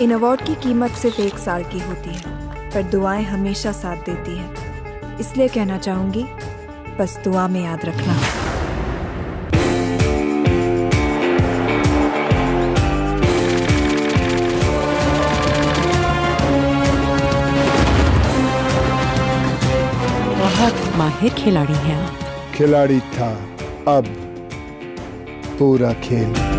In award की कीमत सिर्फ 1 साल की होती है, पर दुआएं हमेशा साथ देती हैं। इसलिए कहना चाहूंगी, बस दुआ में याद रखना। बहुत माहिर खिलाड़ी हैं आप। खिलाड़ी था, अब पूरा खेल।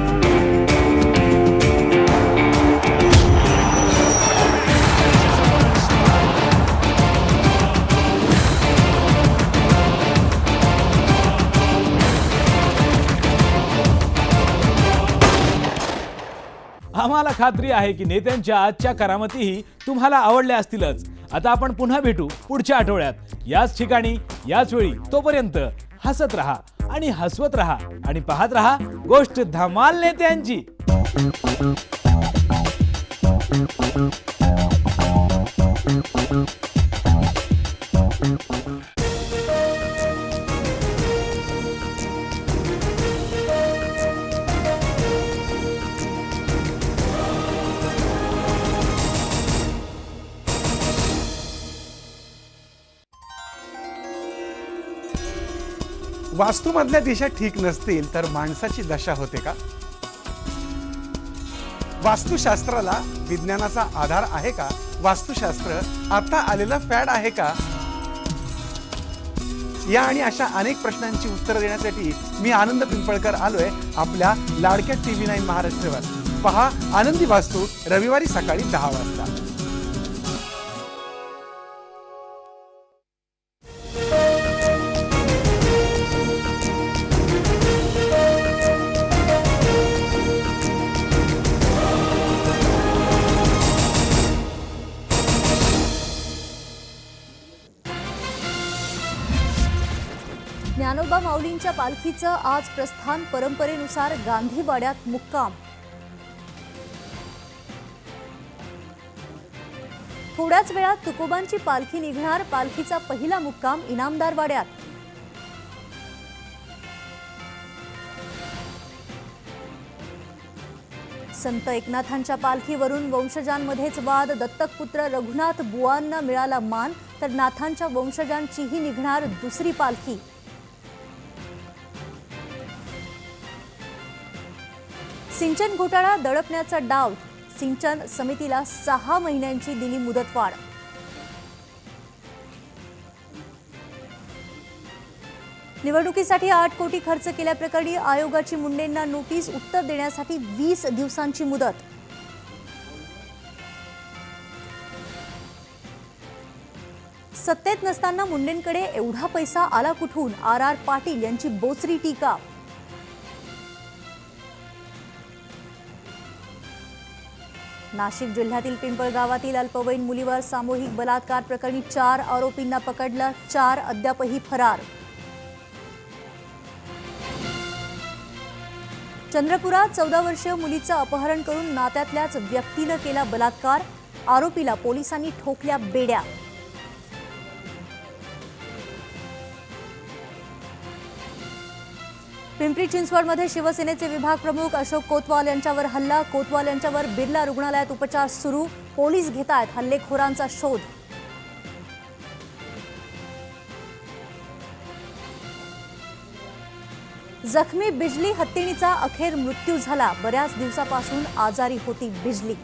आम्हाला खात्री आहे की नेत्यांच्या आजच्या करामतीही तुम्हाला आवडल्या असतीलच। आता आपण पुन्हा भेटू पुढच्या आठवड्यात याच ठिकाणी याच वेळी। तोपर्यंत हसत रहा आणि हसवत रहा आणि पाहत रहा गोष्ट धमाल नेत्यांची। वास्तूमधल्या दिशा ठीक नसतील तर माणसाची दशा होते का? वास्तुशास्त्राला विज्ञानाचा आधार आहे का? वास्तुशास्त्र आता आलेला फॅड आहे का? या आणि अशा अनेक प्रश्नांची उत्तरं देण्यासाठी मी आनंद पिंपळकर आलोय आपल्या लाडक्या TV9 महाराष्ट्रावर। पहा आनंदी वास्तू रविवारी सकाळी 10 वाजता। ज्ञानोबा माऊलींच्या पालखीचं आज प्रस्थान। परंपरेनुसार गांधीवाड्यात मुक्काम। थोड्याच वेळात तुकोबांची पालखी निघणार। पालखीचा पहिला मुक्काम इनामदारवाड्यात। संत एकनाथांच्या पालखीवरून वंशजांमध्येच वाद। दत्तक पुत्र रघुनाथ बुवांना मिळाला मान, तर नाथांच्या वंशजांचीही निघणार दुसरी पालखी। सिंचन घोटाळा दडपण्याचा डाव। सिंचन समितीला 6 महिन्यांची दिली मुदतवाढ। निवडणुकीसाठी 8 कोटी खर्च केल्याप्रकरणी आयोगाची मुंडेंना नोटीस। उत्तर देण्यासाठी 20 दिवसांची मुदत। सत्तेत नसताना मुंडेंकडे एवढा पैसा आला कुठून? RR पाटील यांची बोचरी टीका। नाशिक जिल्ह्यातील पिंपळगावातील अल्पवयीन मुलीवर सामूहिक बलात्कार प्रकरणी 4 आरोपींना पकडलं। 4 अद्यापही फरार। चंद्रपुरात 14 वर्षीय मुलीचं अपहरण करून नात्यातल्याच व्यक्तीनं केला बलात्कार। आरोपीला पोलिसांनी ठोकल्या बेड्या। पिंपरी चिंचवडमध्ये शिवसेनेचे विभाग प्रमुख अशोक कोतवाल यांच्यावर हल्ला। कोतवाल यांच्यावर बिर्ला रुग्णालयात उपचार सुरू। पोलीस घेतायत हल्लेखोरांचा शोध। जखमी बिजली हत्तीणीचा अखेर मृत्यू झाला। बऱ्याच दिवसापासून आजारी होती बिजली।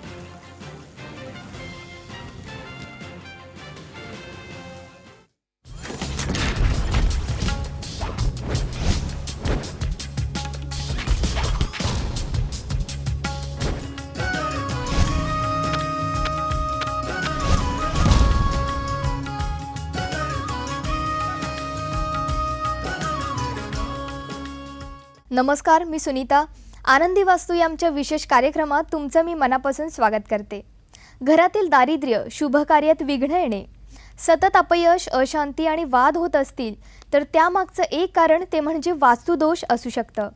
नमस्कार, मी सुनीता। आनंदी वास्तू या आमच्या विशेष कार्यक्रमात तुमचं मी मनापासून स्वागत करते। घरातील दारिद्र्य, शुभकार्यात विघ्न येणे, सतत अपयश, अशांती आणि वाद होत असतील तर त्यामागचं एक कारण ते म्हणजे वास्तुदोष असू शकतं।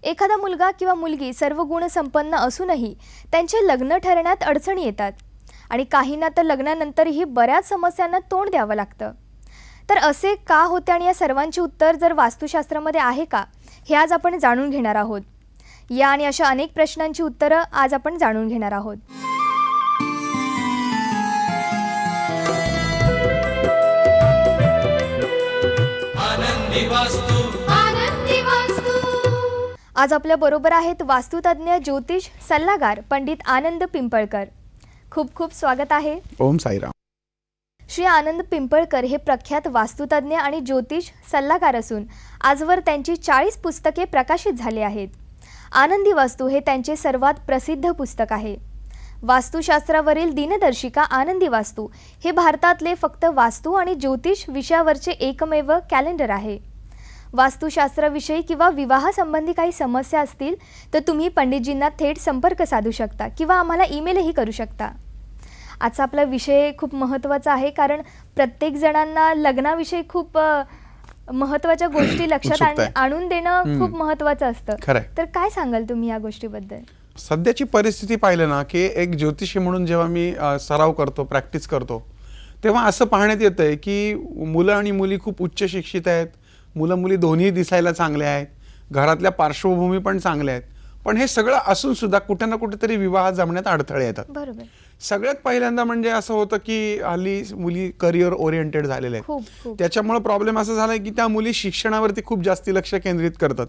एखादा मुलगा किंवा मुलगी सर्व गुण संपन्न असूनही त्यांचे लग्न ठरण्यात अडचणी येतात आणि काहींना तर लग्नानंतरही बऱ्याच समस्यांना तोंड द्यावं लागतं। तर असे का होते आणि या सर्वांची उत्तर जर वास्तुशास्त्रामध्ये आहे का, हे आज आपण जाणून घेणार आहोत। या आणि अशा अनेक प्रश्नांची उत्तरं आज आपण जाणून घेणार आहोत। आज आपल्या बरोबर आहेत वास्तुतज्ञ ज्योतिष सल्लागार पंडित आनंद पिंपळकर. खूप खूप स्वागत आहे. ओम साईराम. श्री आनंद पिंपळकर हे प्रख्यात वास्तुतज्ञ आणि ज्योतिष सल्लागार असून आजवर त्यांची 40 पुस्तके प्रकाशित झाली आहेत. आनंदी वास्तू हे त्यांचे सर्वात प्रसिद्ध पुस्तक आहे. वास्तुशास्त्रावरील दिनदर्शिका आनंदी वास्तू हे भारतातले फक्त वास्तू आणि ज्योतिष विषयावरचे एकमेव कॅलेंडर आहे. वास्तुशास्त्राविषयी किंवा विवाहासंबंधी काही समस्या असतील तर तुम्ही पंडितजींना थेट संपर्क साधू शकता किंवा आम्हाला ईमेलही करू शकता. आजचा आपला विषय खूप महत्त्वाचा आहे कारण प्रत्येक जणांना लग्नाविषयी खूप महत्त्वाच्या गोष्टी लक्षात आणून देणं खूप महत्त्वाचं असतं. तर काय सांगाल तुम्ही या गोष्टीबद्दल? सध्याची परिस्थिती पाहिलं ना की एक ज्योतिषी म्हणून जेव्हा मी सराव करतो, प्रॅक्टिस करतो, तेव्हा असं पाहण्यात येतंय की मुलं आणि मुली खूप उच्च शिक्षित आहेत. मुलं मुली दोन्ही दिसायला चांगले आहेत, घरातल्या पार्श्वभूमी पण चांगल्या आहेत, पण हे सगळं असून सुद्धा कुठे ना कुठेतरी विवाह जमण्यात अडथळे येतात. बरोबर. सगळ्यात पहिल्यांदा म्हणजे असं होतं की हल्ली मुली करिअर ओरिएंटेड झालेल्या आहेत. त्याच्यामुळे प्रॉब्लेम असा झालाय की त्या मुली शिक्षणावरती खूप जास्ती लक्ष केंद्रित करतात.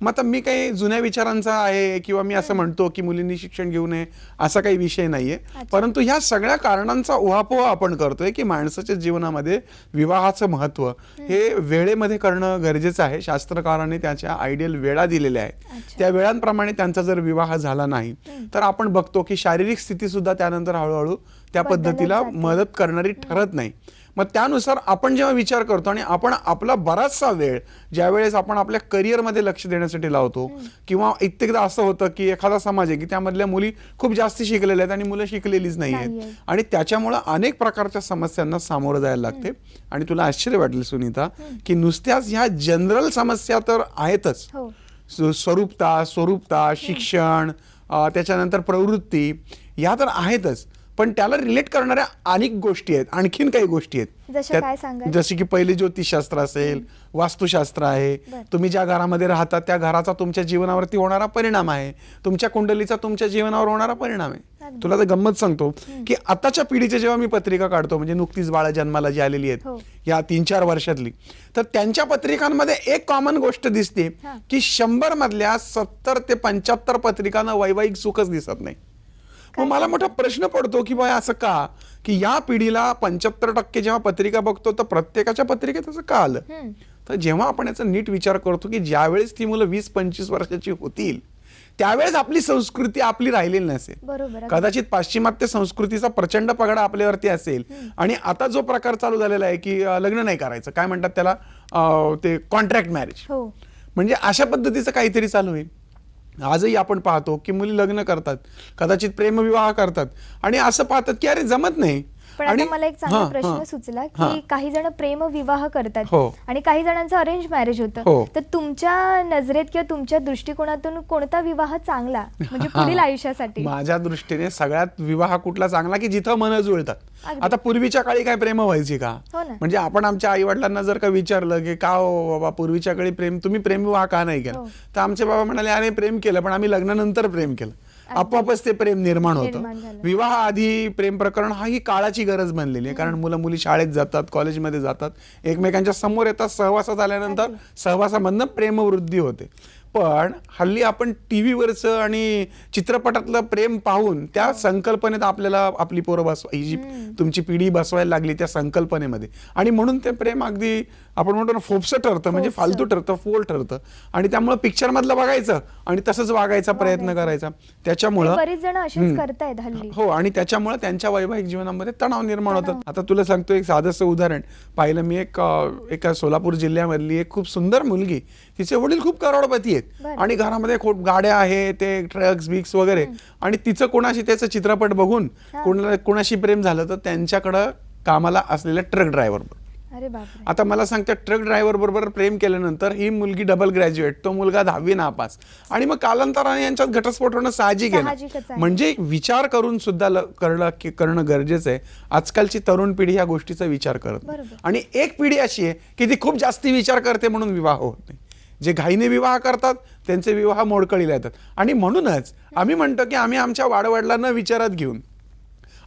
मग आता मी काही जुन्या विचारांचा आहे किंवा मी असं म्हणतो की मुलींनी शिक्षण घेऊ नये असा काही विषय नाहीये, परंतु ह्या सगळ्या कारणांचा उहापोह आपण करतोय की माणसाच्या जीवनामध्ये विवाहाचं महत्त्व हे वेळेमध्ये करणं गरजेचं आहे. शास्त्रकारांनी त्याच्या आयडियल वेळा दिलेल्या आहेत. त्या वेळांप्रमाणे त्यांचा जर विवाह झाला नाही तर आपण बघतो की शारीरिक स्थिती सुद्धा त्यानंतर हळूहळू त्या पद्धतीला मदत करणारी ठरत नाही. मग त्यानुसार आपण जेव्हा विचार करतो आणि आपण आपला बराचसा वेळ ज्यावेळेस आपण आपल्या करिअरमध्ये लक्ष देण्यासाठी लावतो किंवा इतकेकदा असं होतं की एखादा समाज आहे की त्यामधल्या मुली खूप जास्त शिकलेल्या आहेत आणि मुलं शिकलेलीच नाही आहेत आणि त्याच्यामुळं अनेक प्रकारच्या समस्यांना सामोरं जायला लागते. आणि तुला आश्चर्य वाटेल सुनीता की नुसत्याच ह्या जनरल समस्या तर आहेतच, स्वरूपता, शिक्षण, त्याच्यानंतर प्रवृत्ती या तर आहेतच, पण त्याला रिलेट करणाऱ्या अनेक गोष्टी आहेत, आणखीन काही गोष्टी आहेत. जसे की पहिले ज्योतिषशास्त्र असेल, वास्तुशास्त्र आहे, तुम्ही ज्या घरामध्ये राहता त्या घराचा तुमच्या जीवनावरती होणारा परिणाम आहे, तुमच्या कुंडलीचा तुमच्या जीवनावर होणारा परिणाम आहे. तुला तर गंमत सांगतो की आताच्या पिढीचे जेव्हा मी पत्रिका काढतो, म्हणजे नुकतीच बाळा जन्माला जी आलेली आहेत या 3-4 वर्षातली, तर त्यांच्या पत्रिकांमध्ये एक कॉमन गोष्ट दिसते की 100 मधल्या 70 ते 75 पत्रिकांना वैवाहिक सुखच दिसत नाही. मग मला मोठा प्रश्न पडतो की बाय असं का की या पिढीला 75% जेव्हा पत्रिका बघतो तर प्रत्येकाच्या पत्रिकेत असं का आलं? तर जेव्हा आपण याचा नीट विचार करतो की ज्यावेळेस ती मुलं 20-25 वर्षाची होतील त्यावेळेस आपली संस्कृती आपली राहिलेली नसेल. कदाचित पाश्चिमात्य संस्कृतीचा प्रचंड पगडा आपल्यावरती असेल आणि आता जो प्रकार चालू झालेला आहे की लग्न नाही करायचं, काय म्हणतात त्याला, ते कॉन्ट्रॅक्ट मॅरेज, म्हणजे अशा पद्धतीचं काहीतरी चालू आहे. आजही आपण पाहतो की मुली लग्न करतात, कदाचित प्रेमविवाह करतात आणि असं पाहतात की अरे जमत नाही. पण आता मला एक चांगला प्रश्न सुचला की काही जण प्रेम विवाह करतात आणि काही जणांचं अरेंज मॅरेज होतं, तर तुमच्या नजरेत किंवा तुमच्या दृष्टिकोनातून कोणता विवाह चांगला म्हणजे पुढील आयुष्यासाठी? माझ्या दृष्टीने सगळ्यात विवाह कुठला चांगला की जिथं मन जुळतात. आता पूर्वीच्या काळी काय प्रेम व्हायची का? म्हणजे आपण आमच्या आई वडिलांना जर का विचारलं की का हो बाबा पूर्वीच्या काळी तुम्ही प्रेमविवाह का नाही केला, तर आमचे बाबा म्हणाले अरे प्रेम केलं पण आम्ही लग्नानंतर प्रेम केलं. आपोआपच ते प्रेम निर्माण होतं. विवाह आधी प्रेम प्रकरण हा ही काळाची गरज बनलेली आहे, कारण मुलं मुली शाळेत जातात, कॉलेजमध्ये जातात, एकमेकांच्या समोर येतात, सहवासात आल्यानंतर सहवासामधनं प्रेमवृद्धी होते. पण हल्ली आपण टीव्हीवरचं आणि चित्रपटातलं प्रेम पाहून त्या संकल्पनेत आपल्याला आपली पोरं ही जी तुमची पिढी बसवायला लागली त्या संकल्पनेमध्ये, आणि म्हणून ते प्रेम अगदी आपण म्हणतो ना फोपसं ठरतं, म्हणजे फालतू ठरतं, फोल ठरतं, आणि त्यामुळे पिक्चर मधलं बघायचं आणि तसंच वागायचा प्रयत्न करायचा. त्याच्यामुळं बरेच जण असेच करतायत हल्ली. हो, आणि त्याच्यामुळे त्यांच्या वैवाहिक जीवनामध्ये तणाव निर्माण होतात. आता तुला सांगतो एक साधंसं उदाहरण पाहिलं मी. एका सोलापूर जिल्ह्यामधली एक खूप सुंदर मुलगी, तिचे वडील खूप करोडपती आहेत आणि घरामध्ये खूप गाड्या आहेत, ते ट्रक्स बिक्स वगैरे, आणि तिचं कोणाशी त्याचं चित्रपट बघून कोणाशी प्रेम झालं तर त्यांच्याकडं कामाला असलेल्या ट्रक ड्रायव्हर. आता मला सांगते, ट्रक ड्रायव्हर बरोबर प्रेम केल्यानंतर ही मुलगी डबल ग्रॅज्युएट, तो मुलगा 10वी नापास, आणि मग कालांतराने यांच्यात घटस्फोट होणं साहजिक आहे. म्हणजे विचार करून सुद्धा करणं गरजेचं आहे. आजकालची तरुण पिढी या गोष्टीचा विचार करत नाही, आणि एक पिढी अशी आहे की ती खूप जास्ती विचार करते म्हणून विवाह होत नाही. जे घाईने विवाह करतात त्यांचे विवाह मोडकळीला येतात, आणि म्हणूनच आम्ही म्हणतो की आम्ही आमच्या वाडवडिलांना विचारात घेऊन,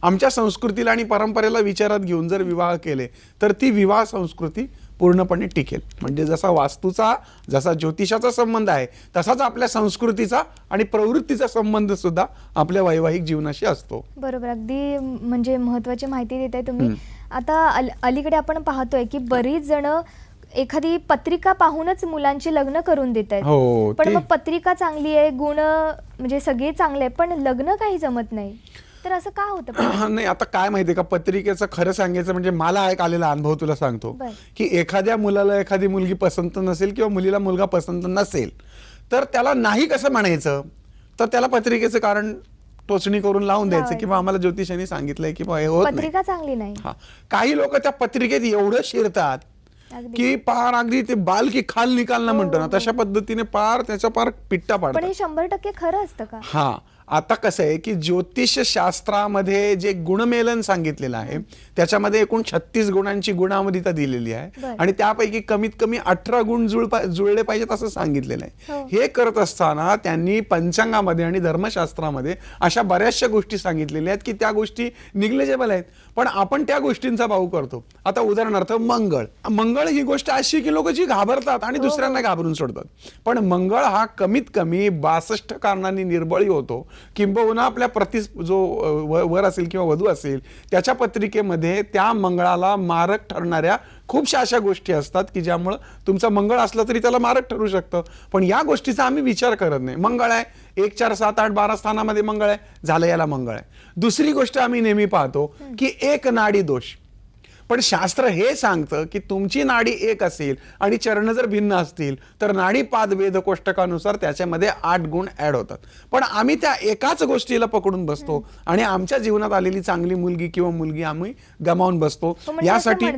आमच्या संस्कृतीला आणि परंपरेला विचारात घेऊन जर विवाह केले तर ती विवाह संस्कृती पूर्णपणे टिकेल. म्हणजे जसा वास्तूचा, जसा ज्योतिषाचा संबंध आहे, तसाच आपल्या संस्कृतीचा आणि प्रवृत्तीचा संबंध सुद्धा आपल्या वैवाहिक जीवनाशी असतो. बरोबर, अगदी म्हणजे महत्त्वाची माहिती देताय तुम्ही. आता अलीकडे आपण पाहतोय की बरीच जण एखादी पत्रिका पाहूनच मुलांची लग्न करून देत आहेत. हो, पण मग पत्रिका चांगली आहे, गुण म्हणजे सगळे चांगले आहे, पण लग्न काही जमत नाही, तर असं का होतं? नाही, आता काय माहितीये का, पत्रिकेचं खरं सांगायचं म्हणजे मला एक आलेला अनुभव तुला सांगतो की एखाद्या मुलाला एखादी मुलगी पसंत नसेल किंवा मुलीला मुलगा पसंत नसेल, तर त्याला नाही कसं म्हणायचं, तर त्याला पत्रिकेचं कारण टोचणी करून लावून द्यायचं की आम्हाला ज्योतिषाने सांगितलंय की हे होत नाही, पत्रिका चांगली नाही. हा, काही लोक त्या पत्रिकेत एवढं शिरतात की पार अगदी ते बाल की खाल निकालना म्हणतो ना, तशा पद्धतीने पार त्याचा पार पिट्टा पण पाडतात. हे 100% खरं असतं का? हा, आता कसं आहे की ज्योतिष शास्त्रामध्ये जे गुणमेलन सांगितलेलं आहे त्याच्यामध्ये एकूण 36 गुणांची गुणावलिता दिलेली आहे आणि त्यापैकी कमीत कमी 18 गुण जुळले पाहिजेत असं सांगितलेलं आहे. हे करत असताना त्यांनी पंचांगामध्ये आणि धर्मशास्त्रामध्ये अशा बऱ्याचशा गोष्टी सांगितलेल्या आहेत की त्या गोष्टी निग्लेजेबल आहेत, पण आपण त्या गोष्टींचा भाव करतो. आता उदाहरणार्थ मंगळ ही गोष्ट अशी की लोक जी घाबरतात आणि दुसऱ्यांना घाबरून सोडतात, पण मंगळ हा कमीत कमी 62 कारणांनी निर्बळी होतो. किंबहुना आपल्या जो वर असेल किंवा वधू असेल त्याच्या पत्रिकेमध्ये त्या मंगळाला मारक ठरणाऱ्या खूपशा अशा गोष्टी असतात की ज्यामुळे तुमचा मंगळ असला तरी त्याला मारक ठरू शकतं, पण या गोष्टीचा आम्ही विचार करत नाही. मंगळ आहे 1, 4, 7, 8, 12 स्थानामध्ये मंगळ आहे, झालं याला मंगळ आहे. दुसरी गोष्ट आम्ही नेहमी पाहतो की एक नाडी दोष, पण शास्त्र हे सांगतं की तुमची नाडी एक असेल आणि चरण जर भिन्न असतील तर नाडी पाद वेद कोष्टकानुसार त्याच्यामध्ये 8 गुण ऍड होतात. पण आम्ही त्या एकाच गोष्टीला पकडून बसतो आणि आमच्या जीवनात आलेली चांगली मुलगी किंवा मुलगी आम्ही गमावून बसतो. यासाठी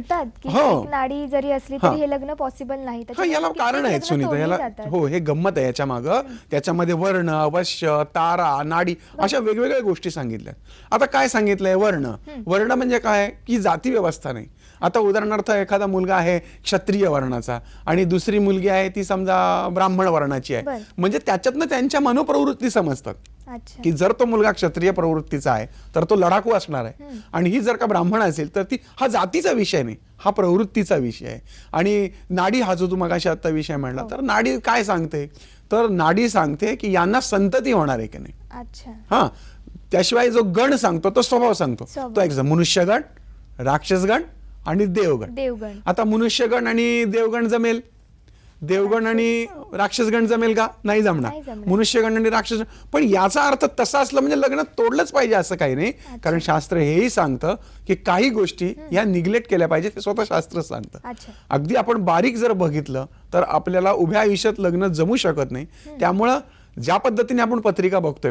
नाडी जरी असली तरी हे लग्न पॉसिबल नाही. याला कारण आहेत सुनीता, याला हो, हे गंमत आहे याच्या मागं. त्याच्यामध्ये वर्ण, वश्य, तारा, नाडी अशा वेगवेगळ्या गोष्टी सांगितल्या. आता काय सांगितलंय? वर्ण म्हणजे काय की जाती व्यवस्था नाही. आता उदाहरणार्थ एखादा मुलगा आहे क्षत्रिय वर्णाचा आणि दुसरी मुलगी आहे ती समजा ब्राह्मण वर्णाची आहे, म्हणजे त्याच्यातनं त्यांच्या मनोप्रवृत्ती समजतात की जर तो मुलगा क्षत्रिय प्रवृत्तीचा आहे तर तो लढाकू असणार आहे, आणि ही जर का ब्राह्मण असेल तर ती, हा जातीचा विषय नाही, हा प्रवृत्तीचा विषय आहे. आणि नाडी हा जो तू मगाशी आता विषय म्हणला, तर नाडी काय सांगते, तर नाडी सांगते की यांना संतती होणार आहे की नाही. हा, त्याशिवाय जो गण सांगतो तो स्वभाव सांगतो. तो एक मनुष्यगण, राक्षसगण आणि देवगण. आता मनुष्यगण आणि देवगण जमेल, देवगण आणि राक्षसगण जमेल का? नाही जमणार. मनुष्यगण आणि राक्षस, पण याचा अर्थ तसा असला म्हणजे लग्न तोडलंच पाहिजे असं काही नाही, कारण शास्त्र हेही सांगतं की काही गोष्टी या निग्लेक्ट केल्या पाहिजे, ते स्वतः शास्त्र सांगतं. अगदी आपण बारीक जर बघितलं तर आपल्याला उभ्या आयुष्यात लग्न जमू शकत नाही. त्यामुळं ज्या पद्धतीने आपण पत्रिका बघतोय,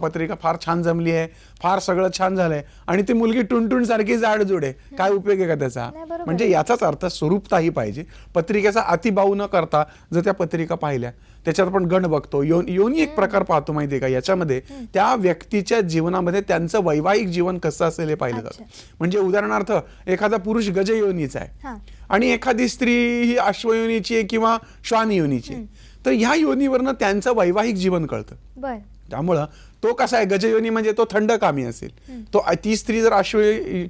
पत्रिका फार छान जमली आहे, फार सगळं छान झालंय आणि ती मुलगी टुनटुन सारखी जाडजूड आहे, काय उपयोग आहे का त्याचा? म्हणजे याचाच अर्थ स्वरूपताही पाहिजे. पत्रिकेचा अतिभाव न करता जर त्या पत्रिका पाहिल्या, त्याच्यात आपण गण बघतो, योनी एक प्रकार पाहतो माहितीये का, याच्यामध्ये त्या व्यक्तीच्या जीवनामध्ये त्यांचं वैवाहिक जीवन कसं असेल हे पाहिलं जातं. म्हणजे उदाहरणार्थ एखादा पुरुष गज योनीचा आहे आणि एखादी स्त्री ही अश्वयोनीची आहे किंवा श्वान योनीची आहे, तर ह्या योनीवरनं त्यांचं वैवाहिक जीवन कळतं. त्यामुळं तो कसा आहे, गजयोनी म्हणजे तो थंडकामी असेल, तो ती स्त्री जर अश्व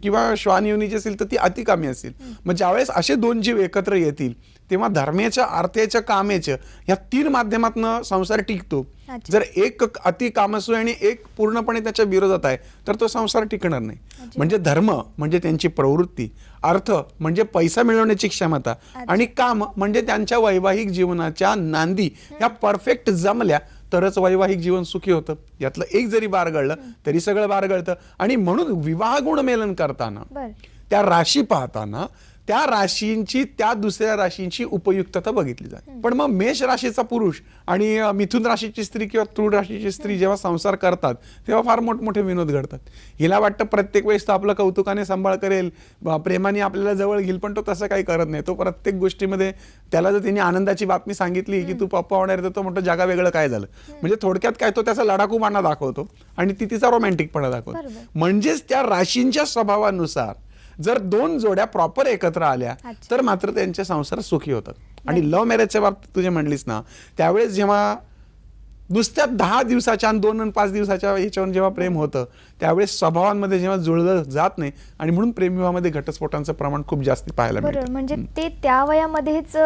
किंवा श्वान योनीची असेल तर ती अतिकामी असेल. मग ज्यावेळेस असे दोन जीव एकत्र येतील तेव्हा धर्मेच्या, अर्थेच्या, कामेच्या या 3 माध्यमातून संसार टिकतो. जर एक अति कामसू आणि एक पूर्णपणे त्याच्या विरोधात आहे तर तो संसार टिकणार नाही. म्हणजे धर्म म्हणजे त्यांची प्रवृत्ती, अर्थ म्हणजे पैसा मिळवण्याची क्षमता आणि काम म्हणजे त्यांच्या वैवाहिक जीवनाच्या नांदी या परफेक्ट जमल्या तरच वैवाहिक जीवन सुखी होतं. यातलं एक जरी बारगळलं तरी सगळं बारगळतं. आणि म्हणून विवाह गुणमेलन करताना त्या राशी पाहताना त्या राशींची त्या दुसऱ्या राशींची उपयुक्तता बघितली जाते. पण मग मेष राशीचा पुरुष आणि मिथुन राशीची स्त्री किंवा तुळ राशीची स्त्री जेव्हा संसार करतात तेव्हा फार मोठमोठे विनोद घडतात. हिला वाटतं प्रत्येक वेळेस तो आपलं कौतुकाने सांभाळ करेल, प्रेमाने आपल्याला जवळ घेईल, पण तो तसं काही करत नाही. तो प्रत्येक गोष्टीमध्ये त्याला जर तिने आनंदाची बातमी सांगितली की तू पप्पा होणार तर तो म्हणतो जगा वेगळं काय झालं. म्हणजे थोडक्यात काय, तो त्याचा लढाकूपणा दाखवतो आणि ती तिचा रोमॅन्टिकपणा दाखवतो. म्हणजेच त्या राशींच्या स्वभावानुसार जर 2 जोड्या प्रॉपर एकत्र आल्या तर मात्र त्यांचे संसार सुखी होतात. आणि लव्ह मॅरेजच्या बाबतीत तुझे म्हणलीस ना, त्यावेळेस जेव्हा नुसत्या 10 दिवसाच्या आणि 2 आणि 5 दिवसाच्या याच्यावर जेव्हा प्रेम होतं त्यावेळेस स्वभावांमध्ये जेव्हा जुळलं जात नाही आणि म्हणून प्रेमविवाहामध्ये घटस्फोटांचं प्रमाण खूप जास्त पाहायला बरोबर, मिळतं. म्हणजे ते त्या वयामध्येच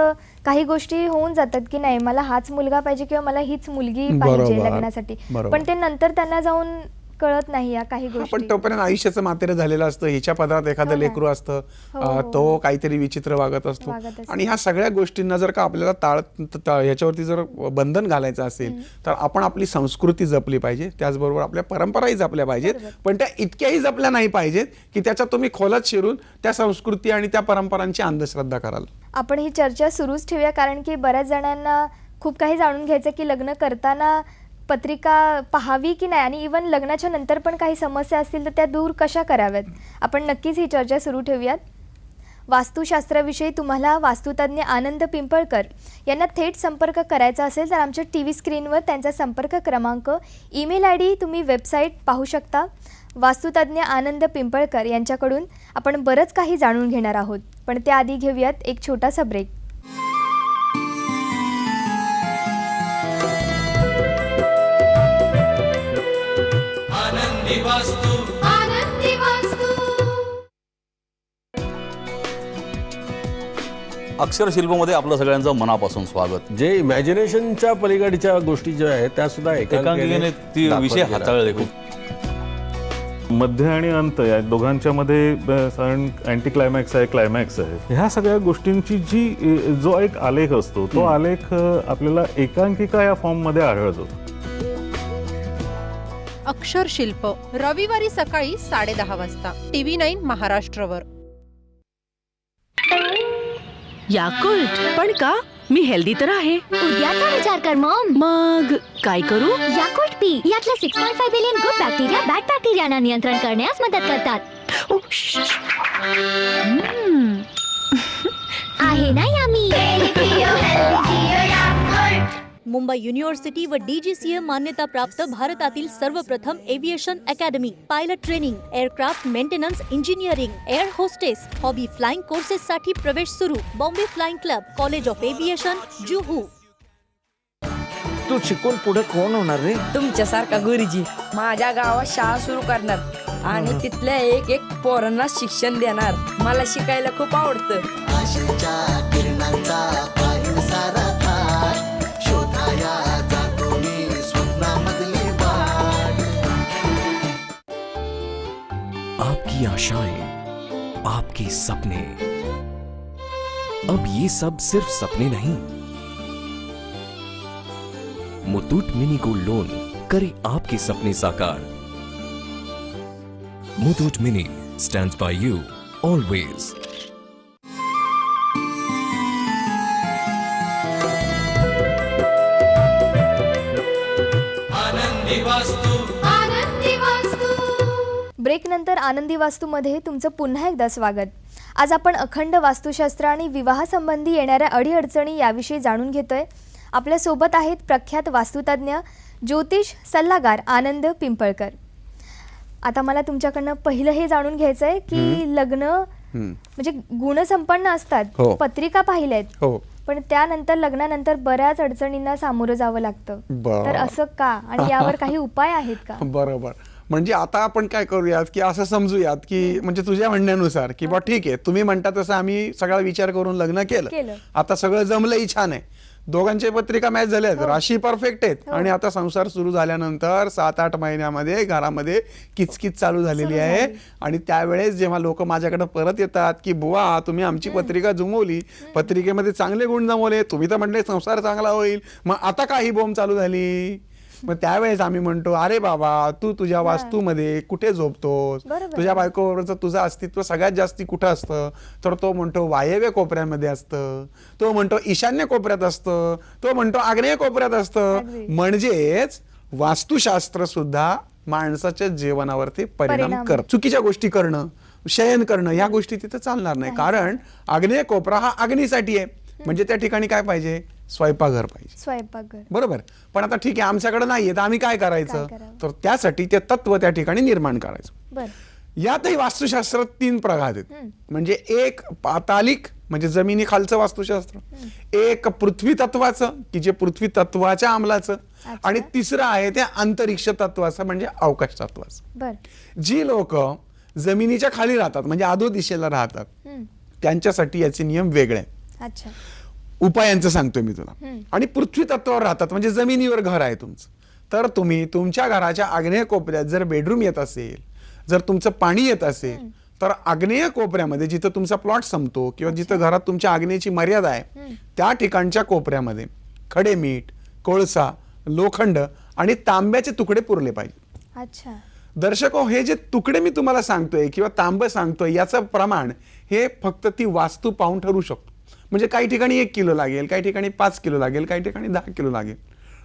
काही गोष्टी होऊन जातात की नाही मला हाच मुलगा पाहिजे किंवा मला हीच मुलगी पाहिजे बरोबर, लग्नासाठी, बरोबर. पण ते नंतर त्यांना जाऊन कळत नाही या काही पण गोष्टी. तोपर्यंत आयुष्याचं मातेरं झालेलं असतं, हिच्या पदरात एखादं हो ना. लेकरू असतं, हो. तो काहीतरी विचित्र वागत असतो. आणि ह्या सगळ्या गोष्टींना जर का आपल्याला ह्याच्यावरती जर बंधन घालायचं असेल तर आपण आपली संस्कृती जपली पाहिजे, त्याचबरोबर आपल्या परंपराही जपल्या पाहिजेत, पण त्या इतक्याही जपल्या नाही पाहिजेत की त्याच्यात तुम्ही खोलात शिरून त्या संस्कृती आणि त्या परंपरांची अंधश्रद्धा कराल. आपण ही चर्चा सुरूच ठेवूया, कारण की बऱ्याच जणांना खूप काही जाणून घ्यायचं की लग्न करताना पत्रिका पाहावी की नाही, आणि इवन लग्नाच्या नंतर पण काही समस्या असतील तर त्या दूर कशा कराव्यात. आपण नक्कीच ही चर्चा सुरू ठेवूयात. वास्तुशास्त्राविषयी तुम्हाला वास्तुतज्ञ आनंद पिंपळकर यांना थेट संपर्क करायचा असेल तर आमच्या TV स्क्रीनवर त्यांचा संपर्क क्रमांक, ईमेल ID, तुम्ही वेबसाईट पाहू शकता. वास्तुतज्ञ आनंद पिंपळकर यांच्याकडून आपण बरंच काही जाणून घेणार आहोत, पण त्याआधी घेऊयात एक छोटासा ब्रेक. अक्षरशिल्पमध्ये आपलं सगळ्यांचं मनापासून स्वागत. जे इमॅजिनेशनच्या पलीकडच्या गोष्टी ज्या आहेत त्या सुद्धा एकांकिकेने ती विषय हाताळले खूप. मध्य आणि अंत या दोघांच्या मध्ये अँटी क्लायमॅक्स आहे, क्लायमॅक्स आहे, ह्या सगळ्या गोष्टींची जो एक आलेख असतो तो आलेख आपल्याला एकांकिका या फॉर्म मध्ये आढळतो. अक्षरशिल्प रविवारी सकाळी 10:30 वाजता TV9 महाराष्ट्रवर. याकुल्ट पण का? मी हेल्दी तर आहे. उद्याचा विचार कर मॉम. मग काय करू? याकुल्ट पी. यातले 6.5 बिलियन गुड बॅक्टेरिया बॅड बॅक्टेरियांना नियंत्रण करण्यास मदत करतात. आहे ना यामी. मुंबई युनिव्हर्सिटी व DGCA मान्यता प्राप्त भारतातील सर्वप्रथम aviation academy, pilot training, aircraft maintenance engineering, air hostess, hobby flying courses साठी प्रवेश सुरू. Bombay flying club, college of aviation, Juhu. तू शिकून पुढे कोण होणार रे? तुमच्यासारखा गुरुजी माझ्या गावात शाळा सुरू करणार आणि तिथल्या एक एक पोरांना शिक्षण देणार. मला शिकायला खूप आवडतं. आपकी आशाएं, आपके सपने, अब ये सब सिर्फ सपने नहीं. मुथूट मिनी गोल्ड लोन करे आपके सपने साकार. Muthoot Mini stands by you always. Break नंतर आनंदी वास्तूमध्ये तुमचं पुन्हा एकदा स्वागत. आज आपण अखंड वास्तुशास्त्र आणि विवाहासंबंधी येणाऱ्या अडीअडचणी याविषयी जाणून घेतोय. आपल्या सोबत आहेत प्रख्यात वास्तुतज्ञ, ज्योतिष सल्लागार आनंद पिंपळकर. आता मला तुमच्याकडनं पहिलं हे जाणून घ्यायचंय की लग्न म्हणजे गुणसंपन्न असतात, पत्रिका पाहिल्यात, पण त्यानंतर लग्नानंतर बऱ्याच अडचणींना सामोरं जावं लागतं, तर असं का आणि यावर काही उपाय आहेत का? बरोबर. म्हणजे आता आपण काय करूयात की असं समजूयात की म्हणजे तुझ्या म्हणण्यानुसार की बा ठीक आहे, तुम्ही म्हणता तसं आम्ही सगळा विचार करून लग्न केलं, आता सगळं जमलंही, छान आहे, दोघांच्या पत्रिका मॅच झाल्यात, राशी परफेक्ट आहेत, आणि आता संसार सुरू झाल्यानंतर 7-8 महिन्यामध्ये घरामध्ये किचकिच चालू झालेली आहे. आणि त्यावेळेस जेव्हा लोक माझ्याकडे परत येतात की बुवा तुम्ही आमची पत्रिका जुमवली, पत्रिकेमध्ये चांगले गुण जमवले, तुम्ही तर म्हटले संसार चांगला होईल, मग आता काही बोंब चालू झाली. मग त्यावेळेस आम्ही म्हणतो अरे बाबा तू तुझ्या वास्तूमध्ये कुठे झोपतोस, तुझ्या बायकोवरचं तुझं अस्तित्व सगळ्यात जास्ती कुठं असतं, तर तो म्हणतो वायव्य कोपऱ्यामध्ये असतं, तो म्हणतो ईशान्य कोपऱ्यात असतं, तो म्हणतो आग्नेय कोपऱ्यात असतं. म्हणजेच वास्तुशास्त्र सुद्धा माणसाच्या जीवनावरती परिणाम करत. चुकीच्या गोष्टी करणं, शयन करणं, या गोष्टी तिथे चालणार नाही, कारण आग्नेय कोपरा हा अग्नीसाठी आहे. म्हणजे त्या ठिकाणी काय पाहिजे, स्वयंपाकघर पाहिजे, स्वयंपाकघर, बरोबर. पण आता ठीक आहे आमच्याकडे नाहीये तर आम्ही काय करायचं, तर त्यासाठी ते तत्व त्या ठिकाणी निर्माण करायचं. यातही वास्तुशास्त्रात 3 प्रकार आहेत. म्हणजे एक पातालिक, म्हणजे जमिनी खालचं वास्तुशास्त्र, एक पृथ्वी तत्वाचं की जे पृथ्वी तत्वाच्या अंमलाचं, आणि तिसरं आहे ते अंतरिक्ष तत्वाचं म्हणजे अवकाश तत्वाचं. जी लोक जमिनीच्या खाली राहतात म्हणजे अधो दिशेला राहतात त्यांच्यासाठी याचे नियम वेगळे. उपायांचं सांगतोय मी तुला. आणि पृथ्वी तत्वावर राहतात म्हणजे जमिनीवर घर आहे तुमचं, तर तुम्ही तुमच्या घराच्या आग्नेय कोपऱ्यात जर बेडरूम येत असेल, जर तुमचं पाणी येत असेल, तर आग्नेय कोपऱ्यामध्ये जिथं तुमचा प्लॉट संपतो किंवा जिथं घरात तुमच्या आग्नेयची मर्यादा आहे त्या ठिकाणच्या कोपऱ्यामध्ये खडे मीठ, कोळसा, लोखंड आणि तांब्याचे तुकडे पुरले पाहिजे. दर्शको, हे जे तुकडे मी तुम्हाला सांगतोय किंवा तांब सांगतोय याचं प्रमाण हे फक्त ती वास्तू पाहून ठरू शकतो. म्हणजे काही ठिकाणी 1 किलो लागेल, काही ठिकाणी 5 किलो लागेल, काही ठिकाणी 10 किलो लागेल.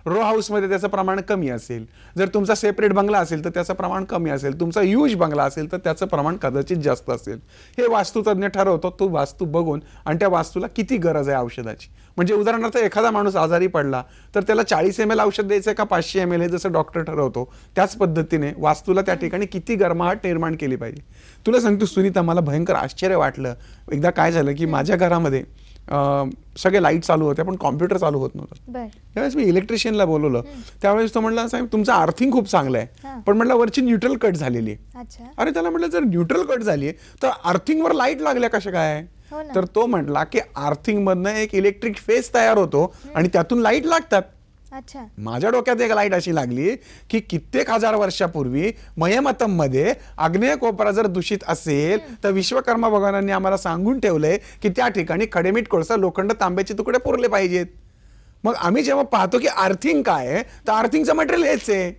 रो हाऊसमध्ये त्याचं प्रमाण कमी असेल, जर तुमचा सेपरेट बंगला असेल तर त्याचं प्रमाण कमी असेल, तुमचा ह्यूज बंगला असेल तर त्याचं प्रमाण कदाचित जास्त असेल. हे वास्तुतज्ञ ठरवतो, तो वास्तू बघून आणि त्या वास्तूला किती गरज आहे औषधाची. म्हणजे उदाहरणार्थ एखादा माणूस आजारी पडला तर त्याला 40 ml औषध द्यायचं का 500 ml हे जसं डॉक्टर ठरवतो त्याच पद्धतीने वास्तूला त्या ठिकाणी किती गरमाहट निर्माण केली पाहिजे. तुला सांगतो सुनीता, मला भयंकर आश्चर्य वाटलं. एकदा काय झालं की माझ्या घरामध्ये सगळे लाईट चालू होते पण कॉम्प्युटर चालू होत नव्हतं. त्यावेळेस मी इलेक्ट्रिशियनला बोलवलं. त्यावेळेस तो म्हणला, साहेब तुमचं अर्थिंग खूप चांगलं आहे पण म्हणलं वरची न्यूट्रल कट झालेली आहे. अरे त्याला म्हटलं जर न्यूट्रल कट झाली तर अर्थिंगवर लाईट लागल्या कशा काय? तर तो म्हटला की अर्थिंग मधनं एक इलेक्ट्रिक फेज तयार होतो आणि त्यातून लाईट लागतात. माझ्या डोक्यात एक लाईट अशी लागली की कित्येक हजार वर्षापूर्वी मयमतम मध्ये आग्नेय कोपरा जर दूषित असेल तर विश्वकर्मा भगवानांनी आम्हाला सांगून ठेवलंय की त्या ठिकाणी खडेमीठ, कोळसा, लोखंड, तांब्याचे तुकडे पुरले पाहिजेत. मग आम्ही जेव्हा पाहतो की अर्थिंग काय आहे तर अर्थिंगचं मटेरियल हेच आहे.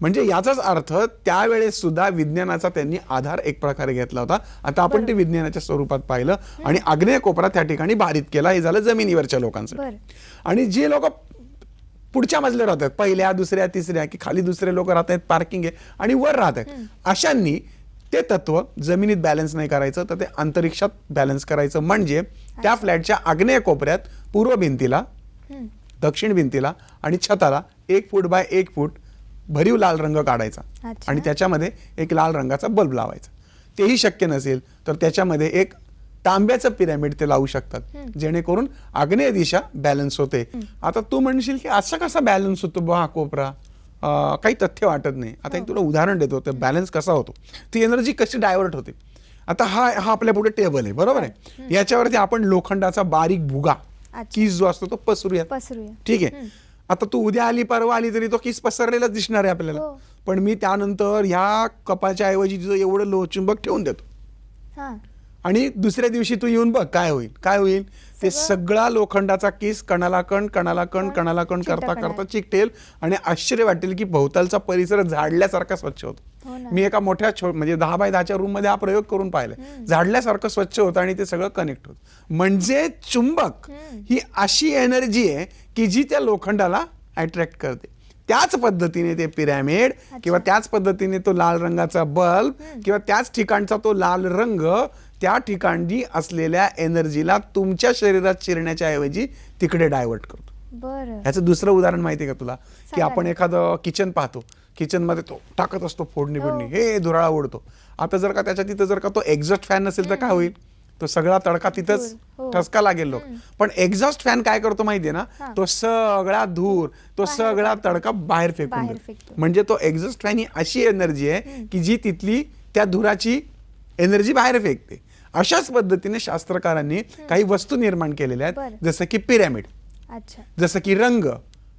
म्हणजे याचाच अर्थ त्यावेळेस सुद्धा विज्ञानाचा त्यांनी आधार एक प्रकारे घेतला होता. आता आपण ते विज्ञानाच्या स्वरूपात पाहिलं आणि आग्नेय कोपरा त्या ठिकाणी बाधित केला. हे झालं जमिनीवरच्या लोकांसाठी. आणि जे लोक पुढच्या मजल्यावर राहतात, पहिल्या, दुसऱ्या, तिसऱ्या, की खाली दुसरे लोक राहत आहेत, पार्किंग आहे आणि वर राहत आहेत, अशांनी ते तत्व जमिनीत बॅलन्स नाही करायचं तर ते अंतरिक्षात बॅलन्स करायचं. म्हणजे त्या फ्लॅटच्या आग्नेय कोपऱ्यात पूर्व भिंतीला, दक्षिण भिंतीला आणि छताला 1 फूट बाय 1 फूट भरीव लाल रंग काढायचा आणि त्याच्यामध्ये एक लाल रंगाचा बल्ब लावायचा. तेही शक्य नसेल तर त्याच्यामध्ये एक तांब्याचं पिरॅमिड ते लावू शकतात जेणेकरून आग्नेय दिशा बॅलन्स होते. आता तू म्हणशील की असा कसा बॅलन्स होतो बा कोपरा? काही तथ्य वाटत नाही. आता एक तुला उदाहरण देतो, ते बॅलन्स कसा होतो, ती एनर्जी कशी डायव्हर्ट होते. आता हा आपल्या पुढे टेबल आहे, बरोबर आहे. याच्यावरती आपण लोखंडाचा बारीक भुगा कीस जो असतो तो पसरूया. ठीक आहे. आता तू उद्या आली, परवा आली तरी तो कीस पसरलेलाच दिसणार आहे आपल्याला. पण मी त्यानंतर ह्या कपाच्या ऐवजी तुझं एवढं लोहचुंबक ठेवून देतो आणि दुसऱ्या दिवशी तू येऊन बघ काय होईल. काय होईल ते सगळा लोखंडाचा केस कणाला कण करता करता चिकटेल आणि आश्चर्य वाटेल की भोवतालचा परिसर झाडल्यासारखा स्वच्छ होतो. मी एका मोठ्या म्हणजे 10 बाय 10च्या रूम मध्ये हा प्रयोग करून पाहिलाय. झाडल्यासारखं स्वच्छ होतं आणि ते सगळं कनेक्ट होतं. म्हणजे चुंबक ही अशी एनर्जी आहे की जी त्या लोखंडाला अट्रॅक्ट करते. त्याच पद्धतीने ते पिरॅमिड किंवा त्याच पद्धतीने तो लाल रंगाचा बल्ब किंवा त्याच ठिकाणचा तो लाल रंग त्या ठिकाणी असलेल्या एनर्जीला तुमच्या शरीरात शिरण्याच्या ऐवजी तिकडे डायव्हर्ट करतो. ह्याचं दुसरं उदाहरण माहिती आहे का तुला? की आपण एखादं किचन पाहतो, किचन मध्ये तो टाकत असतो फोडणी बिडणी, हे धुराळा उडतो. आता जर का त्याच्या तिथं जर का तो एक्झॉस्ट फॅन नसेल तर काय होईल? तो सगळा तडका तिथंच ठसका लागेल लोक. पण एक्झॉस्ट फॅन काय करतो माहितीये ना, तो सगळा धूर, तो सगळा तडका बाहेर फेकून देतो. म्हणजे तो एक्झॉस्ट फॅन ही अशी एनर्जी आहे की जी तिथली त्या धुराची एनर्जी बाहेर फेकते. अशाच पद्धतीने शास्त्रकारांनी काही वस्तू निर्माण केलेल्या आहेत, जसं की पिरॅमिड, जसं की रंग,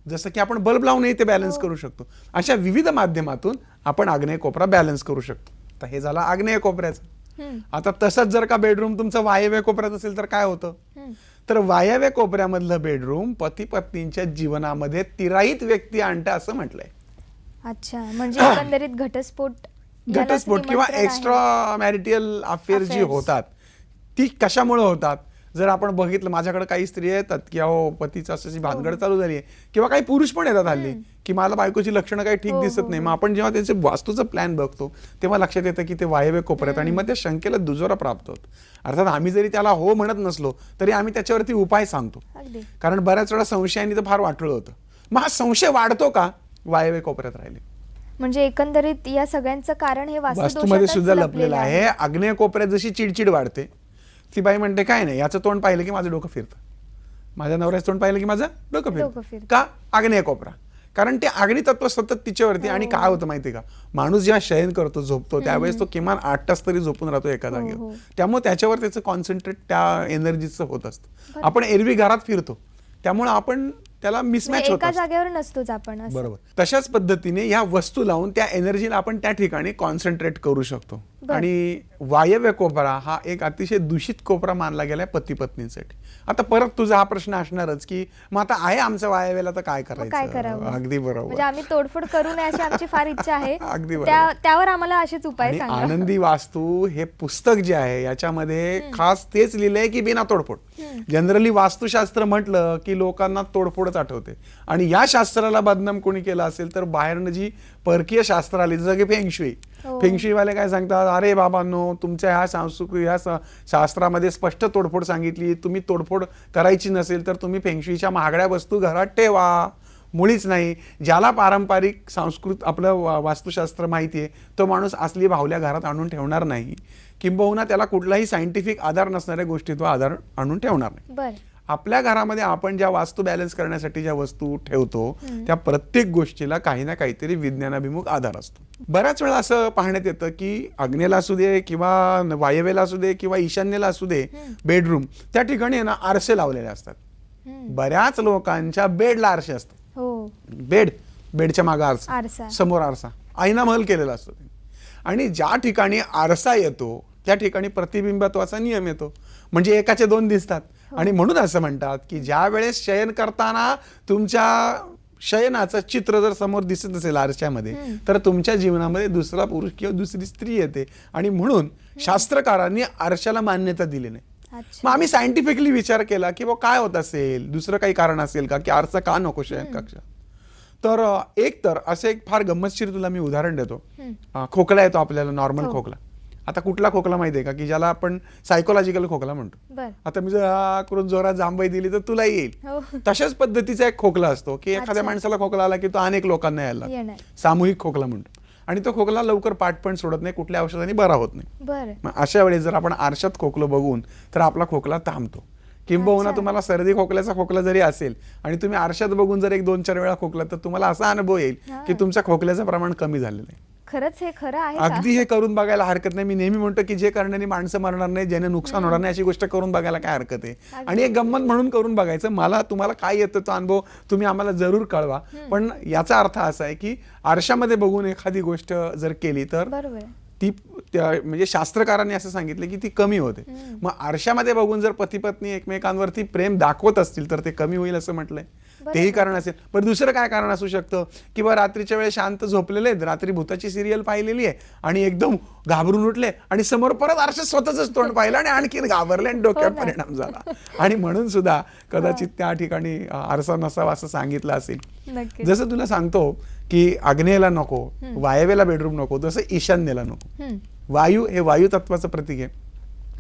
जसं की आपण बल्ब लावूनही ते बॅलन्स करू शकतो. अशा विविध माध्यमातून आपण आग्नेय कोपरा बॅलन्स करू शकतो. तर हे झालं आग्नेय कोपऱ्याचं. आता तसंच जर का बेडरूम तुमचं वायव्य कोपऱ्यात असेल तर काय होतं? तर वायव्य कोपऱ्यामधलं बेडरूम पती पत्नींच्या जीवनामध्ये तिराहित व्यक्ती आणतं असं म्हटलंय. अच्छा, म्हणजे एकंदरीत घटस्फोट किंवा एक्स्ट्रा मॅरिटल अफेअर जी होतात ती कशामुळे होतात? जर आपण बघितलं, माझ्याकडे काही स्त्रिया येतात की अहो पतीचं अशी भानगड चालू झाली आहे, किंवा काही पुरुष पण येतात हल्ली की मला बायकोची लक्षणं काही ठीक दिसत नाही. मग आपण जेव्हा त्यांचे वास्तूचं प्लॅन बघतो तेव्हा लक्षात येतं की ते वायव्य कोपऱ्यात, आणि मग त्या शंकेला दुजोरा प्राप्त होतो. अर्थात आम्ही जरी त्याला हो म्हणत नसलो तरी आम्ही त्याच्यावरती उपाय सांगतो, कारण बऱ्याच वेळा संशयाने तर फार वाटलं होतं. मग हा संशय वाढतो का वायव्य कोपऱ्यात राहिले? म्हणजे एकंदरीत या सगळ्यांचं कारण हे वास्तूमध्ये सुद्धा लपलेलं आहे. आग्नेय कोपऱ्यात जशी चिडचिड वाढते ती बाई म्हणते काय नाही, याचं तोंड पाहिलं की माझं डोकं फिरतं, माझ्या नवऱ्याचं तोंड पाहिलं की माझं डोकं फिरतं. का? आग्नेय कोपरा. कारण ते अग्नी तत्व सतत तिच्यावरती. आणि काय होतं माहितीये का, माणूस जेव्हा शयन करतो, झोपतो, त्यावेळेस तो किमान 8 तास तरी झोपून राहतो एका जागेवर. त्यामुळे त्याच्यावर त्याचं कॉन्सन्ट्रेट त्या एनर्जीचं होत असतं. आपण एरवी घरात फिरतो, त्यामुळे आपण त्याला मिसमॅच होतो, एका जागेवर नसतोच आपण. बरोबर. तशाच पद्धतीने या वस्तू लावून त्या एनर्जीला आपण त्या ठिकाणी कॉन्सन्ट्रेट करू शकतो. आणि वायव्य कोपरा हा एक अतिशय दूषित कोपरा मानला गेलाय पती पत्नींसाठी. आता परत तुझा हा प्रश्न असणारच की मग आता आहे आमचं वायव्याला तर काय करायचं. अगदी बरोबर. म्हणजे आम्ही तोडफोड करू नये अशी आमची फार इच्छा आहे. अगदी त्यावर आम्हाला असेच उपाय सांगा. आनंदी वास्तू हे पुस्तक जे आहे याच्यामध्ये खास तेच लिहिलंय की बिना तोडफोड. जनरली वास्तुशास्त्र म्हटलं की लोकांना तोडफोडच आठवते. आणि या शास्त्राला बदनाम कोणी केलं असेल तर बाहेरनं जी परकीय शास्त्र आली, जसं की फेंगशुई. फेंगशुईवाले काय सांगतात, अरे बाबांनो, तुमच्या ह्या सांस्कृतिक ह्या शास्त्रामध्ये स्पष्ट तोडफोड सांगितली, तुम्ही तोडफोड करायची नसेल तर तुम्ही फेंगशुईच्या महागड्या वस्तू घरात ठेवा. मुळीच नाही. ज्याला पारंपरिक संस्कृत आपलं वास्तुशास्त्र माहिती आहे तो माणूस असली भावल्या घरात आणून ठेवणार नाही. किंबहुना त्याला कुठलाही सायंटिफिक आधार नसणाऱ्या गोष्टी तो आधार आणून ठेवणार नाही. आपल्या घरामध्ये आपण ज्या वास्तू बॅलन्स करण्यासाठी ज्या वस्तू ठेवतो त्या प्रत्येक गोष्टीला काही ना काहीतरी विज्ञानाभिमुख आधार असतो. बऱ्याच वेळा असं पाहण्यात येतं की आग्नेयला असू दे किंवा वायव्येला असू दे किंवा ईशान्येला असू दे, बेडरूम त्या ठिकाणी ना आरसे लावलेले असतात. बऱ्याच लोकांच्या बेडला आरसे असतात. बेडच्या मागे आरसा, समोर आरसा, आईना महल केलेला असतो. आणि ज्या ठिकाणी आरसा येतो त्या ठिकाणी प्रतिबिंबत्वाचा नियम येतो. म्हणजे एकाचे 2 दिसतात. आणि म्हणून असं म्हणतात की ज्या वेळेस शयन करताना तुमच्या शयनाचं चित्र जर समोर दिसत असेल आरशामध्ये तर तुमच्या जीवनामध्ये दुसरा पुरुष किंवा दुसरी स्त्री येते. आणि म्हणून शास्त्रकारांनी आरशाला मान्यता दिली नाही. मग आम्ही सायंटिफिकली विचार केला की काय होत असेल, दुसरं काही कारण असेल का की आरसा का नको शयन कक्षात. तर एक तर असं एक फार गंमतशीर तुला मी उदाहरण देतो. खोकला येतो आपल्याला, नॉर्मल खोकला. आता कुठला खोकला माहितीये का की ज्याला आपण सायकोलॉजिकल खोकला म्हणतो. आता मी जर करून जोरात जांभई दिली तर तुला येईल. तशाच पद्धतीचा एक खोकला असतो की एखाद्या माणसाला खोकला आला की तो अनेक लोकांना यायला, सामूहिक खोकला म्हणतो. आणि तो खोकला लवकर पाठ पण सोडत नाही, कुठल्या औषधाने बरा होत नाही. मग अशा वेळेस जर आपण आरशात खोकलो बघून तर आपला खोकला थांबतो. किंबहुना तुम्हाला सर्दी खोकल्याचा खोकला जरी असेल आणि तुम्ही आरशात बघून जर 1-2-4 वेळा खोकला तर तुम्हाला असा अनुभव येईल की तुमच्या खोकल्याचं प्रमाण कमी झालेलं आहे. खरंच हे खरं आहे. अगदी हे करून बघायला हरकत नाही. मी नेहमी म्हणतो की जे करण्याने माणसं मरणार नाही, ज्याने नुकसान होणार नाही अशी गोष्ट करून बघायला काय हरकत आहे. आणि एक गंमत म्हणून करून बघायचं. मला तुम्हाला काय येतो तो अनुभव तुम्ही आम्हाला जरूर कळवा. पण याचा अर्थ असा आहे की आरशामध्ये बघून एखादी गोष्ट जर केली तर ती म्हणजे शास्त्रकारांनी असं सांगितलं की ती कमी होते. मग आरशामध्ये बघून जर पती पत्नी एकमेकांवरती प्रेम दाखवत असतील तर ते कमी होईल असं म्हटलंय. तेही कारण असेल. पण दुसरं काय कारण असू शकतं की रात्रीच्या वेळेस शांत झोपलेले आहेत, रात्री भूताची सिरियल पाहिलेली आहे आणि एकदम घाबरून उठले आणि समोर परत आरशात स्वतःच तोंड पाहिलं आणि आणखीन घाबरले आणि डोक्यावर परिणाम झाला. आणि म्हणून सुद्धा कदाचित त्या ठिकाणी आरसा नसावा असं सांगितलं असेल. जसं तुला सांगतो की आग्नेयला नको, वायव्येला बेडरूम नको, तसं ईशान्येला नको. वायू हे वायू तत्वाचं प्रतीक आहे,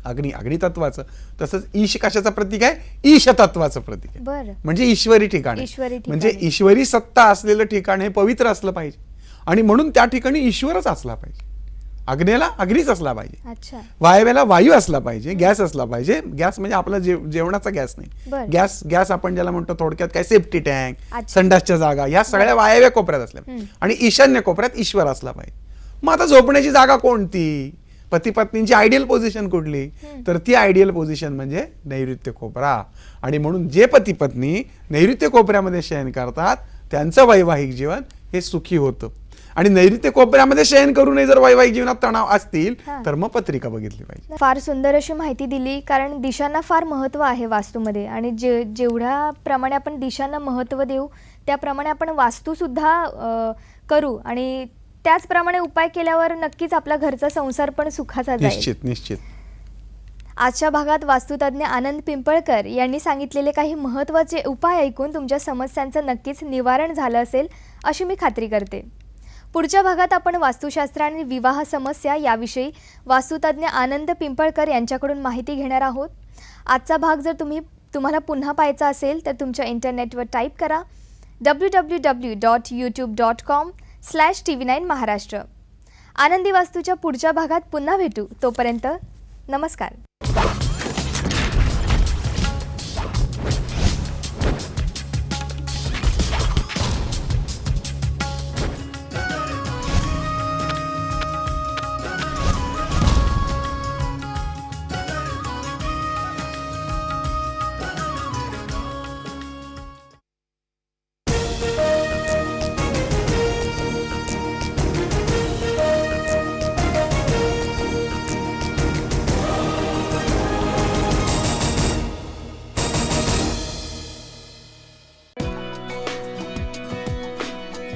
अग्नी तत्वाचं. तसंच ईश कशाचं प्रतीक आहे? ईश तत्वाचं प्रतीक आहे. म्हणजे ईश्वरी ठिकाण. म्हणजे ईश्वरी सत्ता असलेलं ठिकाण हे पवित्र असलं पाहिजे. आणि म्हणून त्या ठिकाणी ईश्वरच असला पाहिजे. अग्नेला अग्नीच असला पाहिजे, वायव्याला वायू असला पाहिजे, गॅस असला पाहिजे. गॅस म्हणजे आपला जेवणाचा गॅस नाही. गॅस आपण ज्याला म्हणतो थोडक्यात काय, सेफ्टी टँक, संडासच्या जागा, या सगळ्या वायव्य कोपऱ्यात असल्या. आणि ईशान्य कोपऱ्यात ईश्वर असला पाहिजे. मग आता झोपण्याची जागा कोणती? पती पत्नींची आयडियल पोझिशन कुठली? तर ती आयडियल पोझिशन म्हणजे नैऋत्य कोपरा. आणि म्हणून जे पती पत्नी नैऋत्य कोपऱ्यामध्ये शयन करतात त्यांचं वैवाहिक जीवन हे सुखी होतं. आणि नैऋत्य कोपऱ्यामध्ये शयन करू नये जर वैवाहिक जीवनात तणाव असतील तर मग पत्रिका बघितली पाहिजे. फार सुंदर अशी माहिती दिली. कारण दिशांना फार महत्व आहे वास्तूमध्ये. आणि जेवढ्या प्रमाणे आपण दिशांना महत्व देऊ त्याप्रमाणे आपण वास्तू सुद्धा करू. आणि त्याचप्रमाणे उपाय केल्यावर नक्कीच आपला घरचा संसार पण सुखाचा जाईल. निश्चित. आजच्या भागात वास्तुतज्ञ आनंद पिंपळकर यांनी सांगितलेले काही महत्त्वाचे उपाय ऐकून तुमच्या समस्यांचं नक्कीच निवारण झालं असेल अशी मी खात्री करते. पुढच्या भागात आपण वास्तुशास्त्र आणि विवाह समस्या याविषयी वास्तुतज्ञ आनंद पिंपळकर यांच्याकडून माहिती घेणार आहोत. आजचा भाग जर तुम्हाला पुन्हा पाहायचा असेल तर तुमच्या इंटरनेटवर टाईप करा www.youtube.com/tv9 महाराष्ट्र. आनंदी वास्तूच्या पुढच्या भागात पुन्हा भेटू. तोपर्यंत नमस्कार.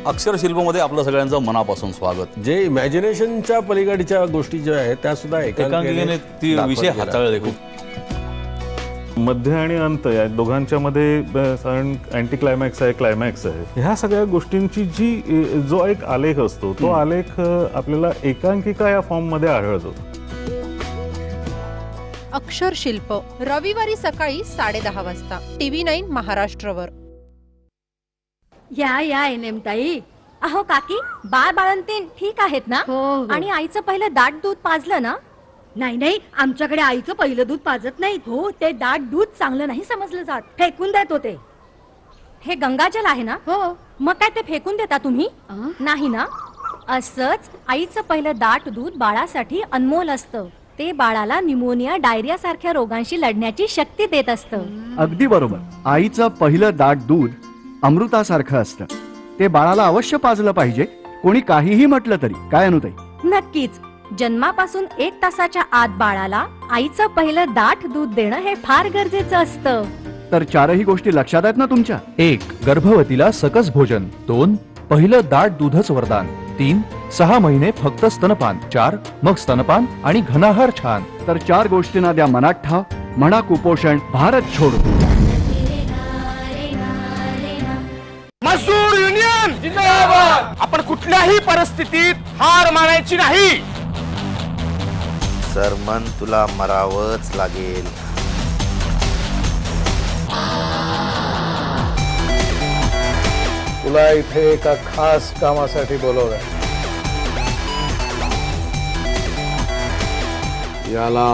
अक्षरशिल्पमध्ये आपलं सगळ्यांचं मनापासून स्वागत. जे इमॅजिनेशनच्या पलीकडच्या गोष्टी ज्या आहेत त्या सुद्धा एकांकिकेने ती विषय हाताळले खूप. मध्य आणि अंत या दोघांच्या मध्ये साधारण अँटी क्लायमॅक्स आहे, क्लायमॅक्स आहे. ह्या सगळ्या गोष्टींची जो एक आलेख असतो तो आलेख आपल्याला एकांकिका या फॉर्म मध्ये आढळतो. अक्षरशिल्प रविवारी सकाळी 10:30 वाजता TV9 महाराष्ट्रवर. या या एनएम ताई. अहो काकी, बाळंतीण ठीक आहेत ना? आणि आईचं पहिलं दाट दूध पाजलं ना? नाही नाही, आमच्याकडे आईचं पहिलं दूध पाजत नाही. हो, ते दाट दूध चांगलं नाही समजलं जात, फेकून देत होते. हे गंगाजल आहे ना? हो. मग काय ते फेकून देता तुम्ही? नाही ना. असंच आईचं पहिलं दाट दूध बाळासाठी अनमोल असतं. ते बाळाला न्यूमोनिया, डायरिया सारख्या रोगांशी लढण्याची शक्ती देत असतं. अगदी बरोबर. आईचं पहिलं दाट दूध अमृतासारखं असतं. ते बाळाला अवश्य पाजलं पाहिजे, कोणी काहीही म्हटलं तरी. काय अनुताई? नक्कीच. जन्मापासून 1 तासाच्या आत बाळाला आईचं पहिलं दाट दूध देणं हे फार गरजेचं असतं. तर 4ही गोष्टी लक्षात आहेत ना तुमच्या? 1. गर्भवतीला सकस भोजन. 2. पहिलं दाट दूधच वरदान. 3. 6 महिने फक्त स्तनपान. 4. मग स्तनपान आणि घनाहार छान. तर 4 गोष्टींना द्या मनात ठाव. म्हणा कुपोषण भारत छोडो. मजदूर युनियन जिंदाबाद. आपण कुठल्याही परिस्थितीत हार मानायची नाही. सरमन, तुला मरावंच लागेल. तुला इथे एका खास कामासाठी बोलवलंय. याला